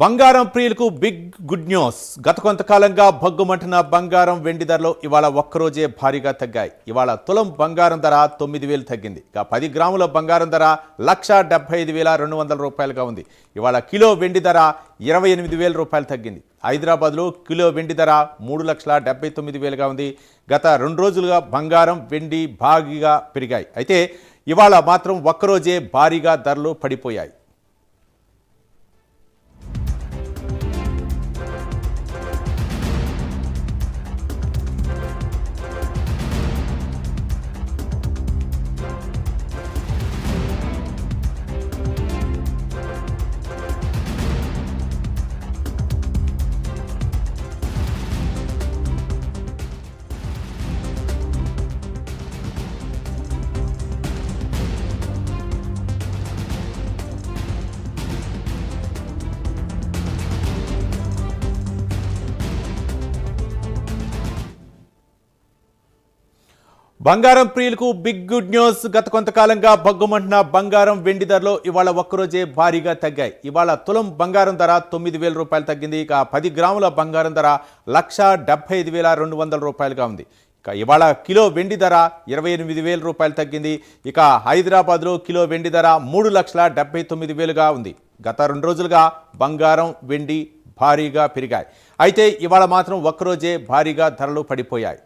బంగారం ప్రియులకు big good news. గత కొంతకాలంగా భగ్గుమంటున్న బంగారం వెండి ధరలు ఇవాళ ఒక్కరోజే భారీగా తగ్గాయి. ఇవాళ తులం బంగారం ధర 9,000 తగ్గింది. ఇక 10 గ్రాముల బంగారం ధర 1,75,200 రూపాయలుగా ఉంది. ఇవాళ కిలో వెండి ధర 28,000 రూపాయలు తగ్గింది. హైదరాబాద్లో కిలో వెండి ధర 3,79,000గా ఉంది. గత 2 రోజులుగా బంగారం వెండి భారీగా పెరిగాయి. అయితే ఇవాళ మాత్రం ఒక్కరోజే భారీగా ధరలు పడిపోయాయి. బంగారం ప్రియులకు బిగ్ గుడ్ న్యూస్. గత కొంతకాలంగా భగ్గుమంటున్న బంగారం వెండి ధరలు ఇవాళ ఒక్కరోజే భారీగా తగ్గాయి. ఇవాళ తులం బంగారం ధర 9,000 రూపాయలు తగ్గింది. ఇక 10 గ్రాముల బంగారం ధర 1,75,200 రూపాయలుగా ఉంది. ఇక ఇవాళ కిలో వెండి ధర 28,000 రూపాయలు తగ్గింది. ఇక హైదరాబాద్లో కిలో వెండి ధర 3,79,000గా ఉంది. గత 2 రోజులుగా బంగారం వెండి భారీగా పెరిగాయి. అయితే ఇవాళ మాత్రం ఒక్కరోజే భారీగా ధరలు పడిపోయాయి.